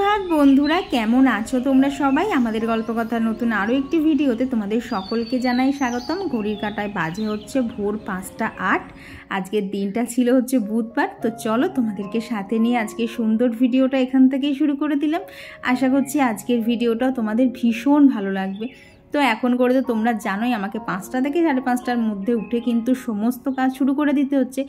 সুপ্রভাত বন্ধুরা, কেমন আছো তোমরা সবাই? আমাদের গল্পকথার নতুন আরও একটি ভিডিওতে তোমাদের সকলকে জানাই স্বাগতম। ঘড়ির কাঁটায় বাজে হচ্ছে ভোর 5টা 8। আজকের দিনটা ছিল হচ্ছে বুধবার। তো চলো তোমাদেরকে সাথে নিয়ে আজকে সুন্দর ভিডিওটা এখান থেকেই শুরু করে দিলাম। আশা করছি আজকের ভিডিওটাও তোমাদের ভীষণ ভালো লাগবে। তো এখন করে তো তোমরা জানোই আমাকে 5টা থেকে 5:30টার মধ্যে উঠে কিন্তু সমস্ত কাজ শুরু করে দিতে হচ্ছে,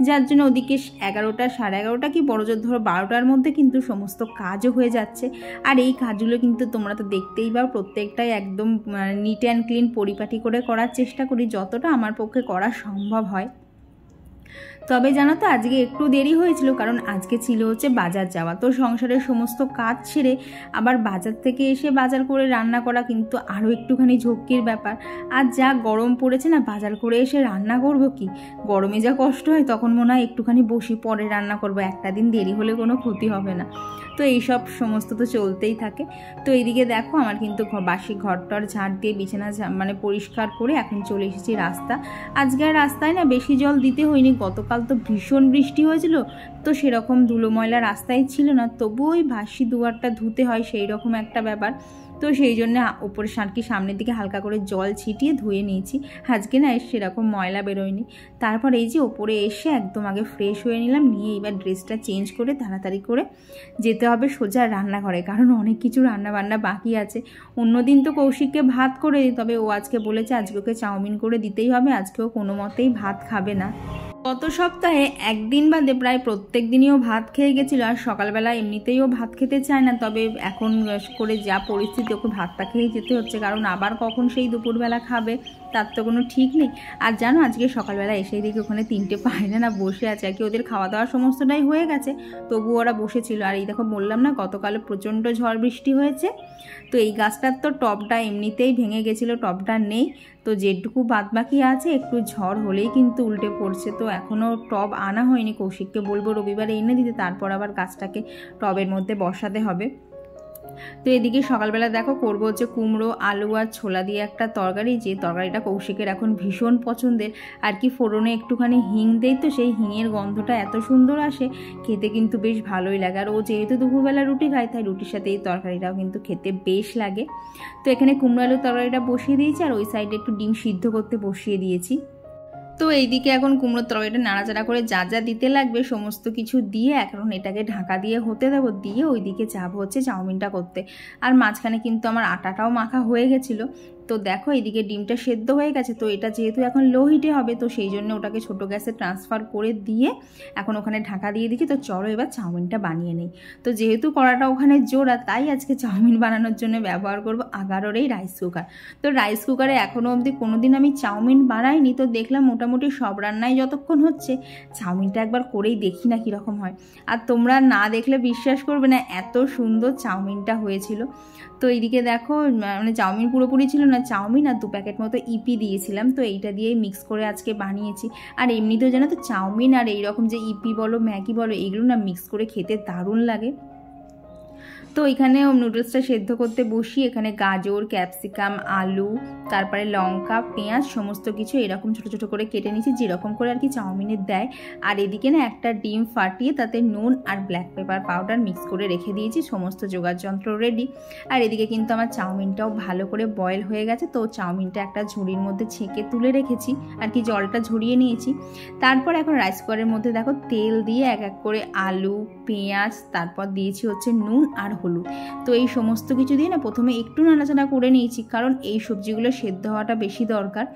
যার জন্য ওদিকে 11টা 11:30 কি বড়জোর ধরো 12টার মধ্যে কিন্তু সমস্ত কাজও হয়ে যাচ্ছে। আর এই কাজগুলো কিন্তু তোমরা তো দেখতেই পাও, প্রত্যেকটাই একদম নিট অ্যান্ড ক্লিন পরিপাটি করে করার চেষ্টা করি, যতটা আমার পক্ষে করা সম্ভব হয়। তবে জানো তো আজকে একটু দেরি হয়েছিল, কারণ আজকে ছিল হচ্ছে বাজার যাওয়া। তো সংসারের সমস্ত কাজ ছেড়ে আবার বাজার থেকে এসে বাজার করে রান্না করা কিন্তু আরও একটুখানি ঝক্কির ব্যাপার। আর যা গরম পড়েছে না, বাজার করে এসে রান্না করব কি, গরমে যা কষ্ট হয়, তখন মনে হয় একটুখানি বসি, পরে রান্না করব, একটা দিন দেরি হলে কোনো ক্ষতি হবে না। তো এইসব সমস্ত তো চলতেই থাকে। তো এইদিকে দেখো আমার কিন্তু বাসি ঘরটর ঝাড় দিয়ে বিছানা পরিষ্কার করে এখন চলে এসেছি রাস্তা। আজকে আর রাস্তায় না বেশি জল দিতে হয়নি, গতকাল তো ভীষণ বৃষ্টি হয়েছিল, তো সেরকম ধুলো ময়লা রাস্তায় ছিল না, তবু ওই বাসি দুয়ারটা ধুতে হয়, সেই রকম একটা ব্যাপার। তো সেই জন্য ওপরে সামনের দিকে হালকা করে জল ছিটিয়ে ধুয়ে নিয়েছি। আজকে না সেরকম ময়লা বেরোয়নি। তারপর এই যে ওপরে এসে একদম আগে ফ্রেশ হয়ে নিলাম, নিয়ে এবার ড্রেসটা চেঞ্জ করে তাড়াতাড়ি করে যেতে হবে সোজা রান্নাঘরে, কারণ অনেক কিছু রান্নাবান্না বাকি আছে। অন্যদিন তো কৌশিককে ভাত করে দিই, তবে ও আজকে বলেছে আজকে ওকে চাউমিন করে দিতেই হবে, আজকেও কোনো মতেই ভাত খাবে না। গত সপ্তাহে একদিন বাদে প্রায় প্রত্যেক দিনই ও ভাত খেয়ে গেছিলো, আর সকালবেলা এমনিতেই ও ভাত খেতে চায় না। তবে এখন করে যা পরিস্থিতি, ওকে ভাতটা খেয়েই যেতে হচ্ছে, কারণ আবার কখন সেই দুপুরবেলা খাবে তার তো কোনো ঠিক নেই। আর জানো আজকে সকালবেলা এসেই দেখি ওখানে 3টে পায়রা না বসে আছে, আর কি ওদের খাওয়া দাওয়া সমস্তটাই হয়ে গেছে, তবু ওরা বসেছিল। আর এই দেখো বললাম না গতকাল প্রচণ্ড ঝড় বৃষ্টি হয়েছে, তো এই গাছটার তো টবটা এমনিতেই ভেঙে গেছিলো, টবটা নেই। তো যেটুকু বাদবাকি আছে একটু ঝড় হলেই কিন্তু উল্টে পড়ছে। তো এখনও টব আনা হয়নি, কৌশিককে বলবো রবিবারে এনে দিতে, তারপর আবার গাছটাকে টবের মধ্যে বসাতে হবে। তো এদিকে সকালবেলা দেখো করবো হচ্ছে কুমড়ো আলু আর ছোলা দিয়ে একটা তরকারি, যে তরকারিটা কৌশিকের এখন ভীষণ পছন্দের। আর কি ফোড়নে একটুখানি হিং দেই, তো সেই হিঙের গন্ধটা এত সুন্দর আসে, খেতে কিন্তু বেশ ভালোই লাগে। আর ও যেহেতু দুপুরবেলা রুটি খায়, তাই রুটির সাথে এই তরকারিটাও কিন্তু খেতে বেশ লাগে। তো এখানে কুমড়ো আলুর তরকারিটা বসিয়ে দিয়েছি, আর ওই সাইডে একটু ডিম সিদ্ধ করতে বসিয়ে দিয়েছি। তো এইদিকে এখন কুমড়োর তরকারিটা নাড়াচাড়া করে যা যা দিতে লাগবে সমস্ত কিছু দিয়ে এখন এটাকে ঢাকা দিয়ে হতে দেবো, দিয়ে ওইদিকে যাবো হচ্ছে চাউমিনটা করতে। আর মাঝখানে কিন্তু আমার আটাটাও মাখা হয়ে গেছিলো। তো দেখো এইদিকে ডিমটা সেদ্ধ হয়ে গেছে, তো এটা যেহেতু এখন লো হিটে হবে, তো সেই জন্য ওটাকে ছোটো গ্যাসে ট্রান্সফার করে দিয়ে এখন ওখানে ঢাকা দিয়ে দিচ্ছি। তো চলো এবার চাউমিনটা বানিয়ে নেই। তো যেহেতু কড়াটা ওখানে জোড়া, তাই আজকে চাউমিন বানানোর জন্য ব্যবহার করবো আগারোর এই রাইস কুকার। তো রাইস কুকারে এখনও অবধি কোনোদিন আমি চাউমিন বানাইনি, তো দেখলাম মোটামুটি সব রান্নাই যতক্ষণ হচ্ছে চাউমিনটা একবার করেই দেখি না কীরকম হয়। আর তোমরা না দেখলে বিশ্বাস করবে না, এত সুন্দর চাউমিনটা হয়েছিল। তো এইদিকে দেখো চাউমিন পুরোপুরি ছিল না, চাউমিন আর 2 প্যাকেট মতো ইপি দিয়েছিলাম, তো এইটা দিয়েই মিক্স করে আজকে বানিয়েছি। আর এমনিতেও জানো তো চাউমিন আর এইরকম যে ইপি বলো ম্যাগি বলো, এগুলো না মিক্স করে খেতে দারুণ লাগে। তো এখানে নুডলসটা সেদ্ধ করতে বসি, এখানে গাজর ক্যাপসিকাম আলু তারপরে লঙ্কা পেঁয়াজ সমস্ত কিছু এরকম ছোটো ছোটো করে কেটে নিয়েছি, যেরকম করে আর কি চাউমিনের দেয়। আর এদিকে না একটা ডিম ফাটিয়ে তাতে নুন আর ব্ল্যাক পেপার পাউডার মিক্স করে রেখে দিয়েছি, সমস্ত জোগাড় যন্ত্র রেডি। আর এদিকে কিন্তু আমার চাউমিনটাও ভালো করে বয়েল হয়ে গেছে, তো চাউমিনটা একটা ঝুড়ির মধ্যে ছেঁকে তুলে রেখেছি, আর কি জলটা ঝরিয়ে নিয়েছি। তারপর এখন রাইস কুকারের মধ্যে দেখো তেল দিয়ে এক এক করে আলু পেঁয়াজ, তারপর দিয়েছি হচ্ছে নুন আর হলুদ। তো এই সমস্ত কিছু দিয়ে না প্রথমে একটু নাড়াচাড়া করে নিয়েছি, কারণ এই সবজিগুলো সেদ্ধ হওয়াটা বেশি দরকার।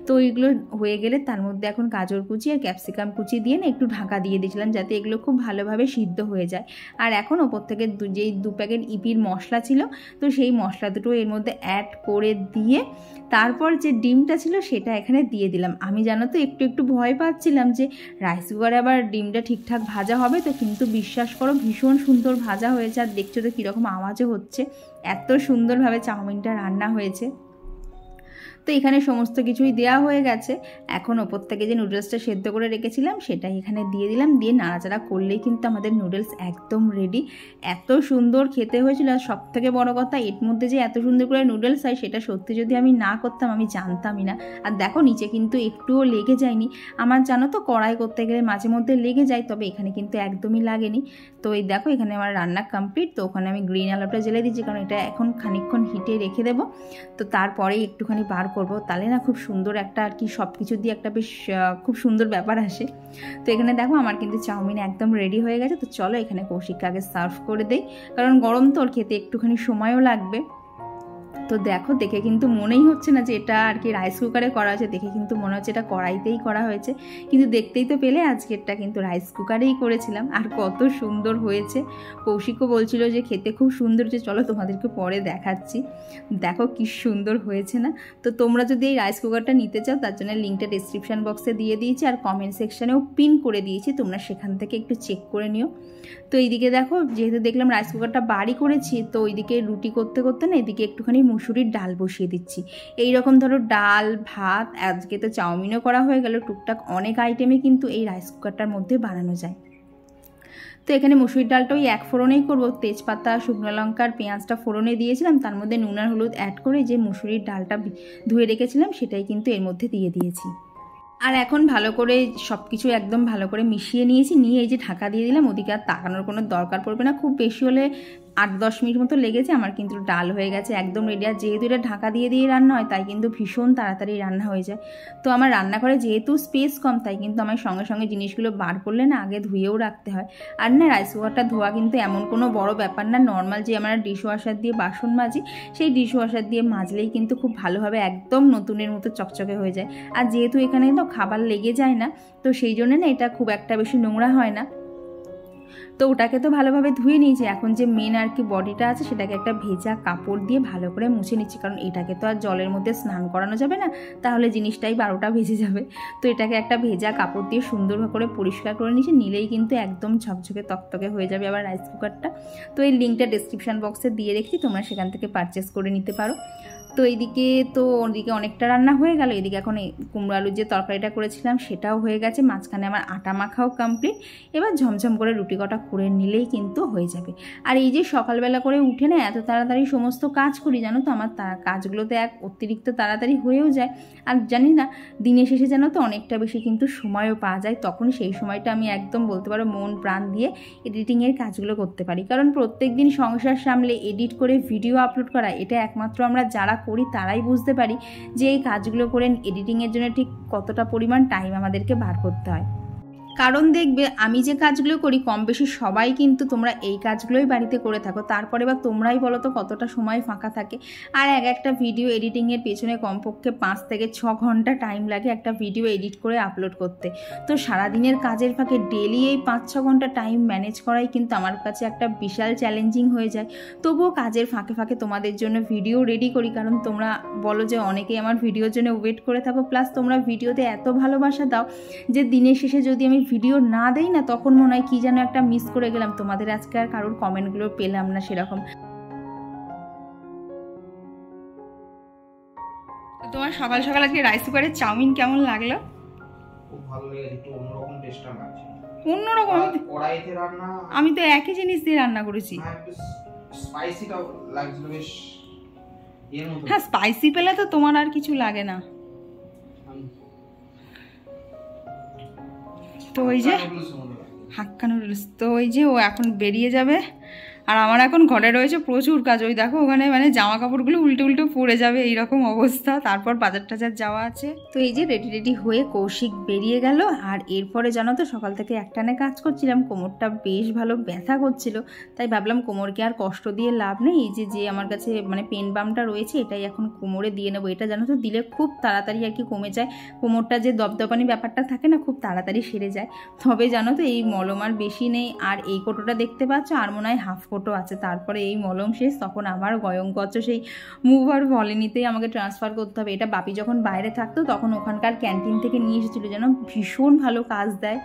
তো এইগুলো হয়ে গেলে তার মধ্যে এখন গাজর কুচি আর ক্যাপসিকাম কুচি দিয়ে না একটু ঢাকা দিয়ে দিয়েছিলাম, যাতে এগুলো খুব ভালোভাবে সিদ্ধ হয়ে যায়। আর এখন ওপর থেকে যেই 2 প্যাকেট ইপির মশলা ছিল, তো সেই মশলা দুটো এর মধ্যে অ্যাড করে দিয়ে তারপর যে ডিমটা ছিল সেটা এখানে দিয়ে দিলাম। আমি জানো তো একটু একটু ভয় পাচ্ছিলাম যে রাইস কুকারে আবার ডিমটা ঠিকঠাক ভাজা হবে তো, কিন্তু বিশ্বাস করো ভীষণ সুন্দর ভাজা হয়েছে। আর দেখছো তো কীরকম আওয়াজও হচ্ছে, এত সুন্দরভাবে চাউমিনটা রান্না হয়েছে। তো এখানে সমস্ত কিছুই দেওয়া হয়ে গেছে। এখন ওপর থেকে যে নুডলসটা সেদ্ধ করে রেখেছিলাম সেটাই এখানে দিয়ে দিলাম, দিয়ে নাড়াচাড়া করলেই কিন্তু আমাদের নুডলস একদম রেডি। এত সুন্দর খেতে হয়েছিল, আর সব থেকে বড়ো কথা এর মধ্যে যে এত সুন্দর করে নুডলস হয় সেটা সত্যি যদি আমি না করতাম আমি জানতামই না। আর দেখো নিচে কিন্তু একটুও লেগে যায়নি। আমার জানো তো কড়াই করতে গেলে মাঝে মধ্যে লেগে যায়, তবে এখানে কিন্তু একদমই লাগেনি। তো এই দেখো এখানে আমার রান্না কমপ্লিট। তো ওখানে আমি গ্রিন আলুটা জ্বেলে দিচ্ছি, কারণ এটা এখন খানিকক্ষণ হিটে রেখে দেবো। তো তারপরেই একটুখানি বার করব, তাহলে না খুব সুন্দর একটা আর কি সব কিছু দিয়ে একটা বেশ খুব সুন্দর ব্যাপার আসে। তো এখানে দেখো আমার কিন্তু চাউমিন একদম রেডি হয়ে গেছে। তো চলো এখানে কৌশিককে আগে সার্ভ করে দেই, কারণ গরম তো ওর খেতে একটুখানি সময়ও লাগবে। তো দেখো দেখে কিন্তু মনেই হচ্ছে না যে এটা আর কি রাইস কুকারে করা হয়েছে, দেখে কিন্তু মনে হচ্ছে এটা কড়াইতেই করা হয়েছে, কিন্তু দেখতেই তো পেলে আজকেরটা কিন্তু রাইস কুকারেই করেছিলাম। আর কত সুন্দর হয়েছে, কৌশিকও বলছিল যে খেতে খুব সুন্দর, যে চলো তোমাদেরকে পরে দেখাচ্ছি। দেখো কি সুন্দর হয়েছে না। তো তোমরা যদি এই রাইস কুকারটা নিতে চাও তার জন্য লিঙ্কটা ডিসক্রিপশান বক্সে দিয়ে দিয়েছি, আর কমেন্ট সেকশানেও পিন করে দিয়েছি, তোমরা সেখান থেকে একটু চেক করে নিও। তো এইদিকে দেখো যেহেতু দেখলাম রাইস কুকারটা বাড়ি করেছি, তো ওইদিকে রুটি করতে করতে না এদিকে একটুখানি মুসুরির ডাল বসিয়ে দিচ্ছি। এই রকম ধরো ডাল ভাত, আজকে তো চাউমিনও করা হয়ে গেল, টুকটাক অনেক আইটেমে কিন্তু এই রাইস কুকারটার মধ্যে বানানো যায়। তো এখানে মুসুরির ডালটা ওই এক ফোড়নেই করবো, তেজপাতা শুকনো লঙ্কার পেঁয়াজটা ফোড়নে দিয়েছিলাম, তার মধ্যে নুন আর হলুদ অ্যাড করে যে মুসুরির ডালটা ধুয়ে রেখেছিলাম সেটাই কিন্তু এর মধ্যে দিয়ে দিয়েছি। আর এখন ভালো করে সব কিছু একদম ভালো করে মিশিয়ে নিয়েছি, নিয়ে এই যে ঢাকা দিয়ে দিলাম। ওদিকে আর তাকানোর কোনো দরকার পড়বে না, খুব বেশি হলে 8-10 মিনিট মতো লেগেছে, আমার কিন্তু ডাল হয়ে গেছে একদম রেডি। আর যেহেতু এটা ঢাকা দিয়ে দিয়ে রান্না হয় তাই কিন্তু ভীষণ তাড়াতাড়ি রান্না হয়ে যায়। তো আমার রান্নাঘরে যেহেতু স্পেস কম তাই কিন্তু আমার সঙ্গে সঙ্গে জিনিসগুলো বার করলে না আগে ধুয়েও রাখতে হয়। আর না রাইস কুকারটা ধোয়া কিন্তু এমন কোনো বড় ব্যাপার না, নর্মাল যে আমরা ডিশ ওয়াশার দিয়ে বাসন মাজি সেই ডিশ ওয়াশার দিয়ে মাজলেই কিন্তু খুব ভালোভাবে একদম নতুনের মতো চকচকে হয়ে যায়। আর যেহেতু এখানে তো খাবার লেগে যায় না, তো সেই জন্য না এটা খুব একটা বেশি নোংরা হয় না। তো ওটাকে তো ভালোভাবে ধুয়ে নিয়েছি, এখন যে মেন আর কি বডিটা আছে সেটাকে একটা ভেজা কাপড় দিয়ে ভালো করে মুছে নিচ্ছি, কারণ এটাকে তো আর জলের মধ্যে স্নান করানো যাবে না, তাহলে জিনিসটাই 12টা ভেজে যাবে। তো এটাকে একটা ভেজা কাপড় দিয়ে সুন্দর করে পরিষ্কার করে নিচ্ছি, নিলেই কিন্তু একদম ঝকঝকে তকতকে হয়ে যাবে আবার রাইস কুকারটা। তো এই লিঙ্কটা ডেসক্রিপশন বক্সে দিয়ে রেখেছি, তোমরা সেখান থেকে পারচেস করে নিতে পারো। তো এইদিকে তো ওদিকে অনেকটা রান্না হয়ে গেল, এদিকে এখন কুমড়ো আলুর যে তরকারিটা করেছিলাম সেটাও হয়ে গেছে, মাঝখানে আমার আটা মাখাও কমপ্লিট। এবার ঝমঝম করে রুটি কটা করে নিলেই কিন্তু হয়ে যাবে। আর এই যে সকালবেলা করে উঠে না এত তাড়াতাড়ি সমস্ত কাজ করি জানো তো, আমার কাজগুলোতে এক অতিরিক্ত তাড়াতাড়ি হয়েও যায়। আর জানি না দিনের শেষে জানো তো অনেকটা বেশি কিন্তু সময়ও পাওয়া যায়, তখন সেই সময়টা আমি একদম বলতে পারো মন প্রাণ দিয়ে এডিটিংয়ের কাজগুলো করতে পারি। কারণ প্রত্যেক দিন সংসার সামলে এডিট করে ভিডিও আপলোড করা, এটা একমাত্র আমরা যারা করি তারাই বুঝতে পারি যে এই কাজগুলো করে এডিটিংয়ের জন্য ঠিক কতটা পরিমাণ টাইম আমাদেরকে বার করতে হয়। কারণ দেখবে আমি যে কাজগুলো করি কম বেশি সবাই কিন্তু তোমরা এই কাজগুলোই বাড়িতে করে থাকো, তারপরে বা তোমরাই বলো তো কতটা সময় ফাঁকা থাকে। আর একটা ভিডিও এডিটিংয়ের পেছনে কমপক্ষে 5 থেকে 6 ঘন্টা টাইম লাগে একটা ভিডিও এডিট করে আপলোড করতে। তো সারাদিনের কাজের ফাঁকে ডেলি এই 5-6 ঘন্টা টাইম ম্যানেজ করাই কিন্তু আমার কাছে একটা বিশাল চ্যালেঞ্জিং হয়ে যায়। তবুও কাজের ফাঁকে ফাঁকে তোমাদের জন্য ভিডিও রেডি করি, কারণ তোমরা বলো যে অনেকেই আমার ভিডিওর জন্য ওয়েট করে থাকো, প্লাস তোমরা ভিডিওতে এত ভালোবাসা দাও যে দিনের শেষে যদি আমি ভিডিও না দেই না তখন মনে হয় কি যেন একটা মিস করে গেলাম, তোমাদের আজকে আর কারোর কমেন্টগুলো পেলাম না সেরকম। তোমার সকাল সকাল আজকে রাইস কুকারের চাউমিন কেমন লাগলো? খুব ভালো লেগেছে, একটু অন্যরকম টেস্টটা লাগছে। অন্যরকম? কড়াইতে রান্না, আমি তো একই জিনিস দিয়ে রান্না করেছি। স্পাইসিটাও লাগছিল বেশ এর মতো। হ্যাঁ স্পাইসি পেলে তো তোমার আর কিছু লাগে না। তো ওই যে হাক্কা নুডলস, তো ওই যে ও এখন বেরিয়ে যাবে, আর আমার এখন ঘরে রয়েছে প্রচুর কাজ। ওই দেখো ওখানে মানে জামা কাপড়গুলো উল্টো উল্টো পড়ে যাবে এইরকম অবস্থা, তারপর বাজার টাজার যাওয়া আছে। তো এই যে রেডি হয়ে কৌশিক বেরিয়ে গেল। আর এরপরে জানো তো সকাল থেকে একটানে কাজ করছিলাম, কোমরটা বেশ ভালো ব্যথা করছিল, তাই ভাবলাম কোমরকে আর কষ্ট দিয়ে লাভ নেই, এই যে আমার কাছে মানে পেন বামটা রয়েছে এটাই এখন কোমরে দিয়ে নেবো। এটা জানো তো দিলে খুব তাড়াতাড়ি আর কি কমে যায়, কোমরটা যে দপদপানি ব্যাপারটা থাকে না খুব তাড়াতাড়ি সেরে যায়। তবে জানো তো এই মলম আর বেশি নেই, আর এই কোটোটা দেখতে পাচ্ছ আর মনে হয় হাফ কোটো আছে, তারপরে এই মলম শেষ, তখন আবার গয়ঙ্কচ্চ সেই মুভার ভলিনিতেই আমাকে ট্রান্সফার করতে হবে। এটা বাপি যখন বাইরে থাকতো তখন ওখানকার ক্যান্টিন থেকে নিয়ে এসেছিলো, যেন ভীষণ ভালো কাজ দেয়।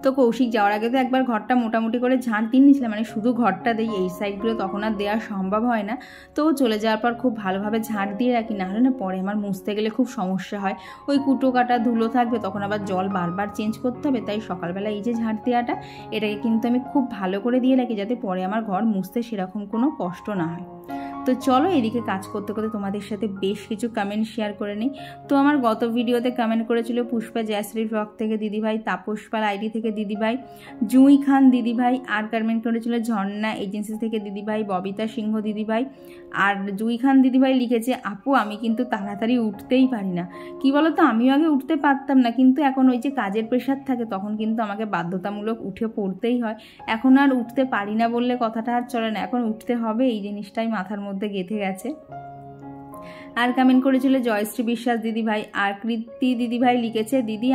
তো তো কৌশিক যাওয়ার আগে তো একবার ঘরটা মোটামুটি করে ঝাঁট দিয়ে নিয়েছিলাম, মানে শুধু ঘরটা দিই, এই সাইডগুলো তখন আর দেওয়া সম্ভব হয় না। তো চলে যাওয়ার পর খুব ভালোভাবে ঝাঁট দিয়ে রাখি, নাহলে না পরে আমার মুছতে গেলে খুব সমস্যা হয়, ওই কুটো কাটা ধুলো থাকবে, তখন আবার জল বারবার চেঞ্জ করতে হবে। তাই সকালবেলা এই যে ঝাঁট দেওয়াটা, এটাকে কিন্তু আমি খুব ভালো করে দিয়ে রাখি, যাতে পরে আমার ঘর মুছতে সেরকম কোনো কষ্ট না হয়। তো চলো এদিকে কাজ করতে করতে তোমাদের সাথে বেশ কিছু কমেন্ট শেয়ার করে নিই। তো আমার গত ভিডিওতে কমেন্ট করেছিল পুষ্পা জয়শ্রী ব্লগ থেকে দিদিভাই, তাপস পাল আইডি থেকে দিদিভাই, জুঁই খান দিদিভাই, আর কমেন্ট করেছিল ঝর্ণা এজেন্সি থেকে দিদিভাই, ববিতা সিংহ দিদিভাই। আর জুঁই খান দিদিভাই লিখেছে, আপু আমি কিন্তু তাড়াতাড়ি উঠতেই পারি না। কি বলো তো, আমিও আগে উঠতে পারতাম না, কিন্তু এখন ওই যে কাজের প্রেশার থাকে তখন কিন্তু আমাকে বাধ্যতামূলক উঠে পড়তেই হয়। এখন আর উঠতে পারি না বললে কথাটা আর চলে না, এখন উঠতে হবে, এই জিনিসটাই মাথার মধ্যে গেঁথে গেছে। আর কমেন্ট করেছিল জয়শ্রী বিশ্বাস দিদিভাই। আর কৃতি দিদিভাই লিখেছে, দিদি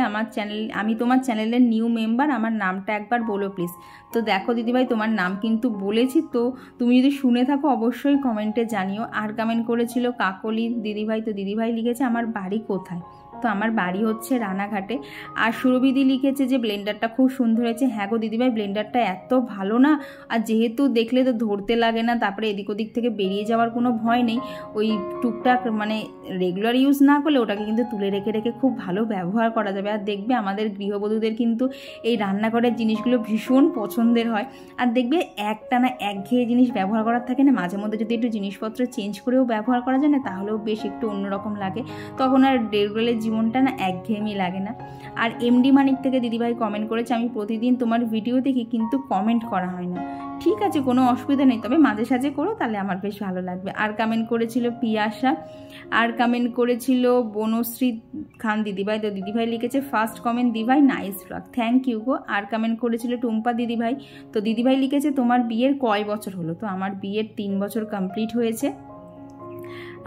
আমি তোমার চ্যানেলের নিউ মেম্বার, আমার নামটা একবার বলো প্লিজ। তো দেখো দিদিভাই, তোমার নাম কিন্তু বলেছি, তো তুমি যদি শুনে থাকো অবশ্যই কমেন্টে জানিও। আর কমেন্ট করেছিল কাকলি দিদিভাই। তো দিদিভাই লিখেছে, আমার বাড়ি কোথায়? তো আমার বাড়ি হচ্ছে রানাঘাটে। আর সুরবিদি লিখেছে যে ব্লেন্ডারটা খুব সুন্দর হয়েছে। হ্যাঁ গো দিদিভাই, ব্লেন্ডারটা এত ভালো না, আর যেহেতু দেখলে তো ধরতে লাগে না, তারপরে এদিক ওদিক থেকে বেরিয়ে যাওয়ার কোনো ভয় নেই, ওই টুকটাক মানে রেগুলার ইউজ না করলে ওটাকে কিন্তু তুলে রেখে রেখে খুব ভালো ব্যবহার করা যাবে। আর দেখবে আমাদের গৃহবধূদের কিন্তু এই রান্নাঘরের জিনিসগুলো ভীষণ পছন্দের হয়। আর দেখবে একটানা একঘেয়ে জিনিস ব্যবহার করার থাকে না, মাঝে মধ্যে যদি একটু জিনিসপত্র চেঞ্জ করেও ব্যবহার করা যায় না, তাহলেও বেশ একটু অন্যরকম লাগে, তখন আর রেগুলার জীবনটা না একঘেয়েমি লাগে না। আর এমডি মানিক থেকে দিদিভাই কমেন্ট করেছে, আমি প্রতিদিন তোমার ভিডিও দেখি কিন্তু কমেন্ট করা হয় না। ঠিক আছে, কোনো অসুবিধা নেই, তবে মাঝে সাঝে করো, তাহলে আমার বেশ ভালো লাগবে। আর কমেন্ট করেছিল পিয়াসা। আর কমেন্ট করেছিল বনশ্রী খান দিদিভাই। তো দিদিভাই লিখেছে, ফার্স্ট কমেন্ট দিদিভাই নাইস ব্লগ, থ্যাংক ইউ গো। আর কমেন্ট করেছিল টুম্পা দিদিভাই। তো দিদিভাই লিখেছে, তোমার বিয়ের কয় বছর হলো? তো আমার বিয়ের 3 বছর কমপ্লিট হয়েছে।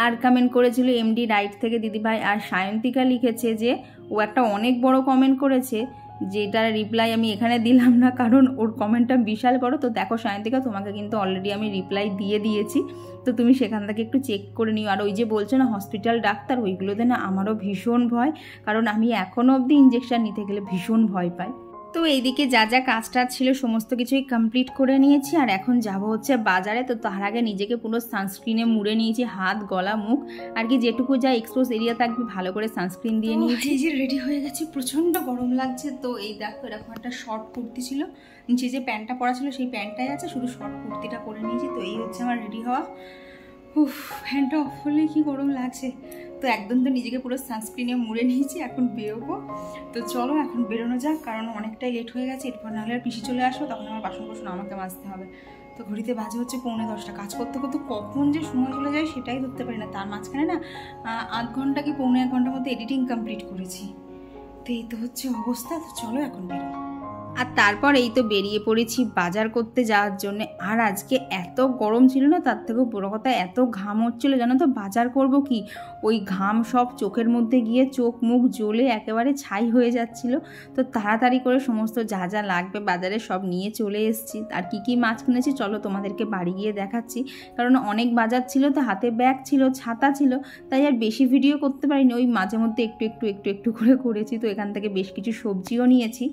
আর কমেন্ট করেছিল এমডি রাইট থেকে দিদিভাই। আর সায়ন্তিকা লিখেছে যে ও একটা অনেক বড় কমেন্ট করেছে, যেটার রিপ্লাই আমি এখানে দিলাম না, কারণ ওর কমেন্টটা বিশাল বড়। তো দেখো সায়ন্তিকা, তোমাকে কিন্তু অলরেডি আমি রিপ্লাই দিয়ে দিয়েছি, তো তুমি সেখান থেকে একটু চেক করে নিও। আর ওই যে বলছো না হসপিটাল ডাক্তার, ওইগুলোতে না আমারও ভীষণ ভয়, কারণ আমি এখনও অবধি ইঞ্জেকশন নিতে গেলে ভীষণ ভয় পাই। তো এইদিকে যা যা কাজটা ছিল সমস্ত কিছুই কমপ্লিট করে নিয়েছি, আর এখন যাব হচ্ছে বাজারে। তো তার আগে নিজেকে পুরো সানস্ক্রিনে মুড়ে নিয়েছি, হাত গলা মুখ আর কি যেটুকু যা এক্সপোজ এরিয়া থাকবে ভালো করে সানস্ক্রিন দিয়ে নিয়েছি। এই যে রেডি হয়ে গেছি, প্রচণ্ড গরম লাগছে। তো এই দেখো এরকম একটা শর্ট কুর্তি ছিল, নিচে যে প্যান্টটা পরা ছিল সেই প্যান্টটাই আছে, শুধু শর্ট কুর্তিটা পরে নিয়েছি। তো এই হচ্ছে আমার রেডি হওয়া। উফ, ফ্যানটা অফ হলে কি গরম লাগছে। তো একদম তো নিজেকে পুরো সানস্ক্রিনে মুড়ে নিয়েছি, এখন বেরোবো। তো চলো এখন বেরোনো যাক, কারণ অনেকটাই লেট হয়ে গেছে, এরপর নাহলে আর পিসি চলে আসবো, তখন আমার বাসন কোসন আমাকে মাজতে হবে। তো ঘড়িতে বাজে হচ্ছে 9:45, কাজ করতে করতে কখন যে সময় চলে যায় সেটাই ধরতে পারি না। তার মাঝখানে না 8 ঘন্টা কি 1.5 ঘন্টার মধ্যে এডিটিং কমপ্লিট করেছি। তো এই তো হচ্ছে অবস্থা। তো চলো এখন বেরোই। আর তারপর এই তো বেরিয়ে পড়েছি বাজার করতে যাওয়ার জন্য। আর আজকে এত গরম ছিল না, তার থেকেও বড় কথা এত ঘাম হচ্ছিল, জানো তো বাজার করব কি, ওই ঘাম সব চোখের মধ্যে গিয়ে চোখ মুখ জ্বলে একেবারে ছাই হয়ে যাচ্ছিল। তো তাড়াতাড়ি করে সমস্ত যা যা লাগবে বাজারে সব নিয়ে চলে এসেছি। আর কি কি মাছ কিনেছি চলো তোমাদেরকে বাড়ি গিয়ে দেখাচ্ছি, কারণ অনেক বাজার ছিল, তো হাতে ব্যাগ ছিল, ছাতা ছিল, তাই আর বেশি ভিডিও করতে পারিনি, ওই মাঝে মধ্যে একটু করে করেছি। তো এখান থেকে বেশ কিছু সবজিও নিয়েছি।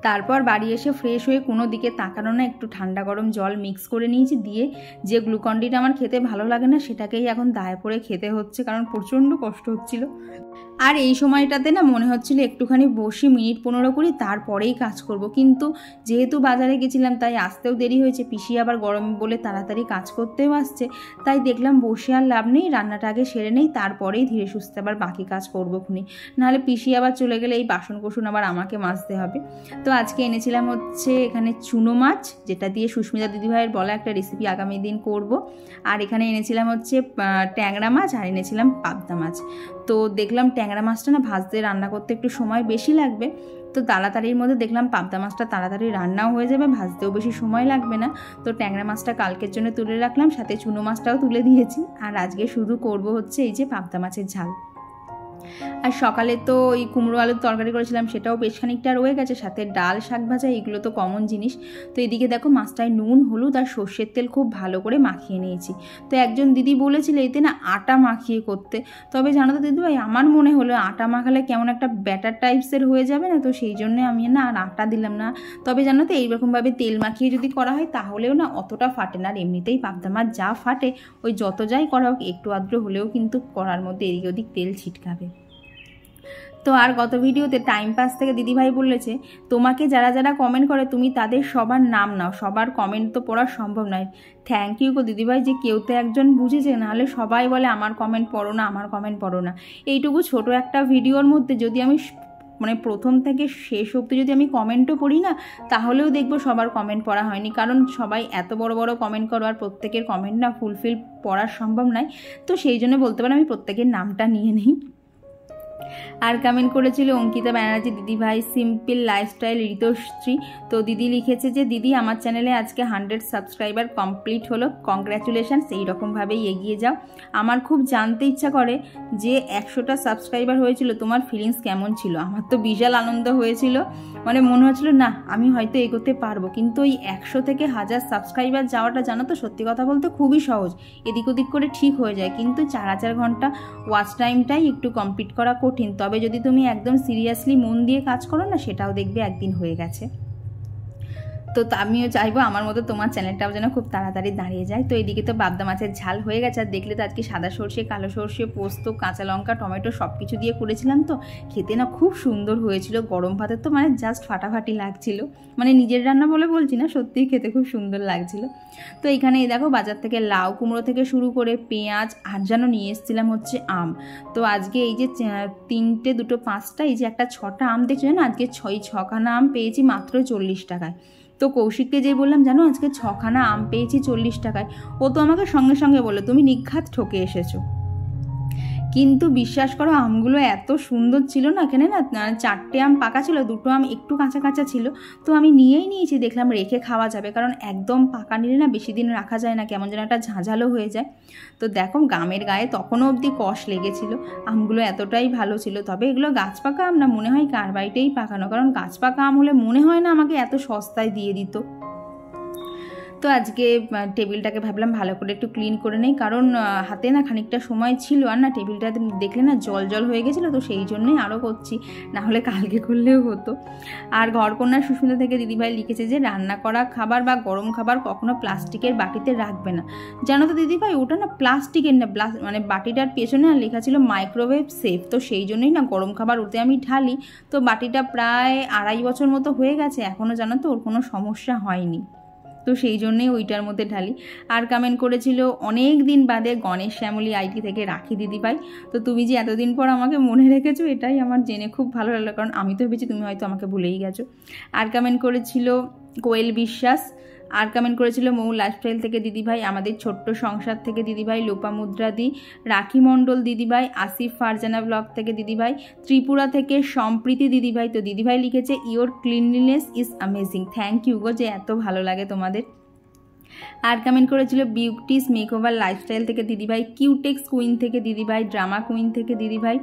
তারপর বাড়ি এসে ফ্রেশ হয়ে কোনো দিকে তাকানো না, একটু ঠান্ডা গরম জল মিক্স করে নিয়েছি, দিয়ে যে গ্লুকন্ডিটা আমার খেতে ভালো লাগে না সেটাকেই এখন দায়ে পড়ে খেতে হচ্ছে, কারণ প্রচণ্ড কষ্ট হচ্ছিল। আর এই সময়টাতে না মনে হচ্ছিল একটুখানি বসি, মিনিট 15 করি, তারপরেই কাজ করব, কিন্তু যেহেতু বাজারে গেছিলাম তাই আসতেও দেরি হয়েছে, পিসি আবার গরম বলে তাড়াতাড়ি কাজ করতেও আসছে, তাই দেখলাম বসে আর লাভ নেই, রান্নাটা আগে সেরে নেই, তারপরেই ধীরে সুস্থে আবার বাকি কাজ করবো খুনি, নাহলে পিসি আবার চলে গেলে এই বাসন কোসন আবার আমাকে মাজতে হবে। তো আজকে এনেছিলাম হচ্ছে এখানে চুনো মাছ, যেটা দিয়ে সুস্মিতা দিদিভাইয়ের বলা একটা রেসিপি আগামী দিন করব। আর এখানে এনেছিলাম হচ্ছে ট্যাংরা মাছ, আর এনেছিলাম পাবদা মাছ। তো দেখলাম ট্যাংরা মাছটা না ভাজতে রান্না করতে একটু সময় বেশি লাগবে, তো তাড়াতাড়ির মধ্যে দেখলাম পাবদা মাছটা তাড়াতাড়ি রান্নাও হয়ে যাবে, ভাজতেও বেশি সময় লাগবে না। তো ট্যাংরা মাছটা কালকের জন্য তুলে রাখলাম, সাথে চুনো মাছটাও তুলে দিয়েছি। আর আজকে শুধু করব হচ্ছে এই যে পাবদা মাছের ঝাল। আর সকালে তো ওই কুমড়ো আলুর তরকারি করেছিলাম, সেটাও বেশ খানিকটা রয়ে গেছে, সাথে ডাল শাক ভাজা, এগুলো তো কমন জিনিস। তো এদিকে দেখো মাছটায় নুন হলুদ আর সর্ষের তেল খুব ভালো করে মাখিয়ে নিয়েছি। তো একজন দিদি বলেছিল এতে না আটা মাখিয়ে করতে, তবে জানো তো দিদিভাই আমার মনে হলো আটা মাখালে কেমন একটা ব্যাটার টাইপসের হয়ে যাবে না, তো সেই জন্য আমি না আর আটা দিলাম না। তবে জানো তো এইরকমভাবে তেল মাখিয়ে যদি করা হয় তাহলেও না অতটা ফাটে না, আর এমনিতেই পাবদা মাছ যা ফাটে ওই যত যাই করা হোক একটু আদ্র হলেও কিন্তু কড়ার মধ্যে এদিক ওদিক তেল ছিটকাবে। তো আর গত ভিডিওতে টাইম পাস থেকে দিদিভাই বলেছে তোমাকে যারা যারা কমেন্ট করে তুমি তাদের সবার নাম নাও, সবার কমেন্ট তো পড়া সম্ভব নয়। থ্যাংক ইউ গো দিদিভাই যে কেউ তো একজন বুঝেছে, নাহলে সবাই বলে আমার কমেন্ট পড়ো না, আমার কমেন্ট পড়ো না। এইটুকু ছোট একটা ভিডিওর মধ্যে যদি আমি মানে প্রথম থেকে শেষ অবধি যদি আমি কমেন্টও পড়ি না, তাহলেও দেখবো সবার কমেন্ট পড়া হয়নি, কারণ সবাই এত বড় বড় কমেন্ট করো আর প্রত্যেকের কমেন্ট না ফুলফিল পড়া সম্ভব নয়। তো সেই জন্য বলতে পারো আমি প্রত্যেকের নামটা নিয়ে নিই। আর কমেন্ট করেছিল অঙ্কিতা ব্যানার্জি দিদিভাই সিম্পল লাইফস্টাইল ঋতুশ্রী। তো দিদি লিখেছে যে দিদি আমার চ্যানেলে আজকে 100 সাবস্ক্রাইবার কমপ্লিট হলো, কংগ্র্যাচুলেশনস, এইরকমভাবেই এগিয়ে যাও। আমার খুব জানতে ইচ্ছা করে যে 100টা সাবস্ক্রাইবার হয়েছিল তোমার ফিলিংস কেমন ছিল। আমার তো বিশাল আনন্দ হয়েছিল, মানে মনে হচ্ছিল না আমি হয়তো এগোতে পারবো, কিন্তু ওই 100 থেকে 1000 সাবস্ক্রাইবার যাওয়াটা জানো তো সত্যি কথা বলতে খুবই সহজ, এদিক ওদিক করে ঠিক হয়ে যায়, কিন্তু 4 ঘন্টা ওয়াচ টাইমটাই একটু কমপ্লিট করা কঠিন। তবে যদি তুমি একদম সিরিয়াসলি মন দিয়ে কাজ করো না, সেটাও দেখবে একদিন হয়ে গেছে। তো আমিও চাইবো আমার মতো তোমার চ্যানেলটাও যেন খুব তাড়াতাড়ি দাঁড়িয়ে যায়। তো এইদিকে তো পাবদা মাছের ঝাল হয়ে গেছে, আর দেখলে তো আজকে সাদা সর্ষে কালো সর্ষে পোস্ত কাঁচা লঙ্কা টমেটো সব কিছু দিয়ে করেছিলাম, তো খেতে না খুব সুন্দর হয়েছিল। গরম ভাতের তো মানে জাস্ট ফাটাফাটি লাগছিল, মানে নিজের রান্না বলে বলছি না, সত্যিই খেতে খুব সুন্দর লাগছিল। তো এইখানে এই দেখো বাজার থেকে লাউ কুমড়ো থেকে শুরু করে পেঁয়াজ আর যেন নিয়ে এসেছিলাম হচ্ছে আম। তো আজকে এই যে 3টে 2টো 5টা এই যে একটা 6টা আম দেখছো না, আজকে 6খানা আম পেয়েছি মাত্র 40 টাকায়। তো কৌশিককে যে বললাম জানো আজকে 6খানা আম পেয়েছি 40 টাকায়, ও তো আমাকে সঙ্গে সঙ্গে বললো তুমি নিঘাত ঠকে এসেছো। কিন্তু বিশ্বাস করো আমগুলো এত সুন্দর ছিল না, এখানে না 4টে আম পাকা ছিল, 2টো আম একটু কাঁচা কাঁচা ছিল। তো আমি নিয়েই নিয়েছি, দেখলাম রেখে খাওয়া যাবে, কারণ একদম পাকা নিলে না বেশি দিন রাখা যায় না, কেমন যেন একটা ঝাঁঝালো হয়ে যায়। তো দেখো গামের গায়ে তখনও অবধি কষ লেগেছিল, আমগুলো এতটাই ভালো ছিল। তবে এগুলো গাছ পাকা আম না, মনে হয় কার বাড়িতেই পাকানো, কারণ গাছ পাকা আম হলে মনে হয় না আমাকে এত সস্তায় দিয়ে দিত। তো আজকে টেবিলটাকে ভাবলাম ভালো করে একটু ক্লিন করে নেই, কারণ হাতে না খানিকটা সময় ছিল, আর না টেবিলটা দেখলে না জল জল হয়ে গেছিলো, তো সেই জন্যই আরও করছি, না হলে কালকে করলেও হতো। আর ঘরকন্যা সুস্মিতা থেকে দিদিভাই লিখেছে যে রান্না করা খাবার বা গরম খাবার কখনো প্লাস্টিকের বাটিতে রাখবে না। জানো তো দিদিভাই ওটা না প্লাস্টিকের না, মানে বাটিটার পেছনে না লেখা ছিল মাইক্রোওয়েভ সেফ, তো সেই জন্যই না গরম খাবার ওতে আমি ঢালি। তো বাটিটা প্রায় 2.5 বছর মতো হয়ে গেছে, এখনও জানো তো ওর কোনো সমস্যা হয়নি, তো সেই জন্যই ওইটার মধ্যে ঢালি। আর কমেন্ট করেছিল অনেক দিন বাদে গণেশ শ্যামলী আইটি থেকে রাখি দিদিভাই, তো তুমি যে এতদিন পর আমাকে মনে রেখেছো এটাই আমার জেনে খুব ভালো লাগলো, কারণ আমি তো ভেবেছি তুমি হয়তো আমাকে ভুলেই গেছো। আর কমেন্ট করেছিল কোয়েল বিশ্বাস, আর কমেন্ট করেছিল মৌ লাইফস্টাইল থেকে দিদিভাই, আমাদের ছোট্ট সংসার থেকে দিদিভাই, লোপামুদ্রাদি, রাখি মণ্ডল দিদিভাই, আসিফ ফারজানা ব্লগ থেকে দিদিভাই, ত্রিপুরা থেকে সম্প্রীতি দিদিভাই। তো দিদিভাই লিখেছে your cleanliness is amazing. Thank you গো যে এত ভালো লাগে তোমাদের। আর কমেন্ট করেছিল বিউটিস মেকওভার লাইফস্টাইল থেকে দিদিভাই, কিউটেক্স কুইন থেকে দিদিভাই, ড্রামা কুইন থেকে দিদিভাই,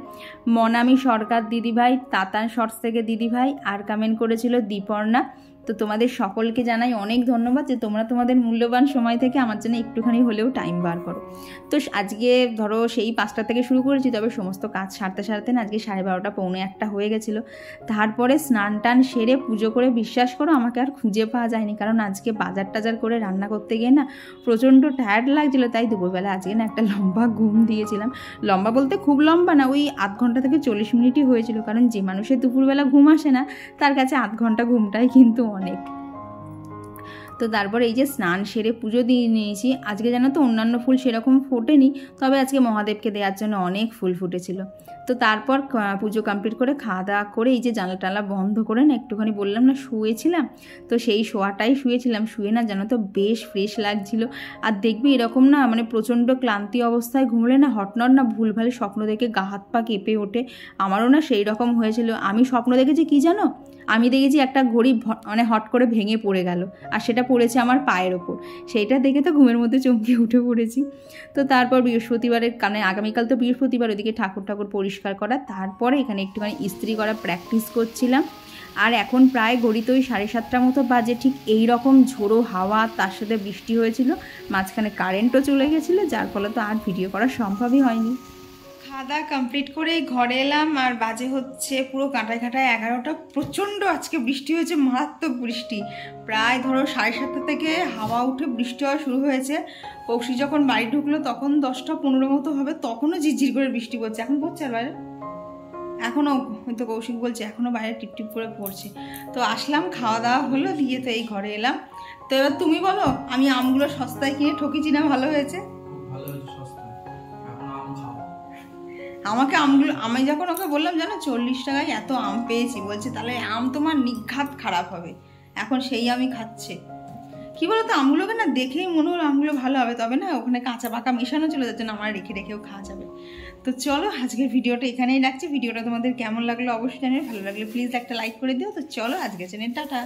মনামি সরকার দিদিভাই, তাতান শর্টস থেকে দিদিভাই। আর কমেন্ট করেছিল দীপর্ণা। তো তোমাদের সকলকে জানাই অনেক ধন্যবাদ যে তোমরা তোমাদের মূল্যবান সময় থেকে আমার জন্য একটুখানি হলেও টাইম বার করো। তো আজকে ধরো সেই 5টা থেকে শুরু করেছি, তবে সমস্ত কাজ সারতে সারতে না আজকে 12:30 পৌনে 1টা হয়ে গেছিলো। তারপরে স্নান টান সেরে পুজো করে বিশ্বাস করো আমাকে আর খুঁজে পাওয়া যায়নি, কারণ আজকে বাজার টাজার করে রান্না করতে গিয়ে না প্রচণ্ড টায়ার্ড লাগছিলো, তাই দুপুরবেলা আজকে না একটা লম্বা ঘুম দিয়েছিলাম। লম্বা বলতে খুব লম্বা না, ওই 0.5 ঘন্টা থেকে 40 মিনিটই হয়েছিল, কারণ যে মানুষের দুপুরবেলা ঘুম আসে না তার কাছে 0.5 ঘন্টা ঘুমটাই কিন্তু অনেক। তো তারপরে এই যে স্নান সেরে পুজো দিয়ে নিয়েছি। আজকে জানো তো অন্যান্য ফুল সেরকম ফোটেনি, তবে আজকে মহাদেবকে দেওয়ার জন্য অনেক ফুল ফুটেছিল। তো তারপর পুজো কমপ্লিট করে খাওয়া দাওয়া করে এই যে জানলা টালা বন্ধ করে না একটুখানি বললাম না শুয়েছিলাম, তো সেই শোয়াটাই শুয়েছিলাম। শুয়ে না জানো তো বেশ ফ্রেশ লাগছিল। আর দেখবি এরকম না মানে প্রচণ্ড ক্লান্তি অবস্থায় ঘুমলে না হটনট না ভুলভাল স্বপ্ন দেখে গা হাত পা কেঁপে ওঠে, আমারও না সেই রকম হয়েছিল। আমি স্বপ্ন দেখেছি কি জানো, আমি দেখেছি একটা ঘড়ি মানে হট করে ভেঙে পড়ে গেল, আর সেটা পড়েছে আমার পায়ের ওপর। সেইটা দেখে তো ঘুমের মধ্যে চমকে উঠে পড়েছি। তো তারপর বৃহস্পতিবারের কারণে আগামীকাল তো বৃহস্পতিবার, ওদিকে ঠাকুর পরিষ্কার করা, তারপরে এখানে একটুখানি ইস্ত্রি করা প্র্যাকটিস করছিলাম। আর এখন প্রায় ঘড়িতে ওই 7:30 মতো বাজে। ঠিক এই রকম ঝোড়ো হাওয়া, তার সাথে বৃষ্টি হয়েছিল, মাঝখানে কারেন্টও চলে গেছিলো, যার ফলে তো আর ভিডিও করা সম্ভবই হয়নি। খাওয়া দাওয়া কমপ্লিট করে ঘরে এলাম, আর বাজে হচ্ছে পুরো কাঁটায় 11টা। প্রচণ্ড আজকে বৃষ্টি হয়েছে, মারাত্মক বৃষ্টি। প্রায় ধরো 7:30 থেকে হাওয়া উঠে বৃষ্টি হওয়া শুরু হয়েছে। কৌশিক যখন বাড়ি ঢুকলো তখন 10টা 15 মতো হবে, তখনও ঝিরঝির করে বৃষ্টি পড়ছে। এখন পড়ছে আর বাইরে, এখনও তো কৌশিক বলছে এখনও বাইরে টিপটিপ করে পড়ছে। তো আসলাম, খাওয়া দাওয়া হলো, দিয়ে তো এই ঘরে এলাম। তো এবার তুমি বলো, আমি আমগুলো সস্তায় কিনে ঠকেছি না ভালো হয়েছে? আমাকে আমগুলো, আমি যখন ওকে বললাম জানো 40 টাকায় এত আম পেয়েছি, বলছে তাহলে আম তোমার নিঘাত খারাপ হবে। এখন সেই আমি খাচ্ছে। কি বলতো, আমগুলোকে না দেখেই মনে হলো আমগুলো ভালো হবে, তবে না ওখানে কাঁচা পাকা মেশানো চলে যাচ্ছে না, আমার রেখে রেখেও খাওয়া যাবে। তো চলো আজকের ভিডিওটা এখানেই রাখছি। ভিডিওটা তোমাদের কেমন লাগলো অবশ্যই জানিও, ভালো লাগলে প্লিজ একটা লাইক করে দিও। তো চলো আজকের জন্য টাটা।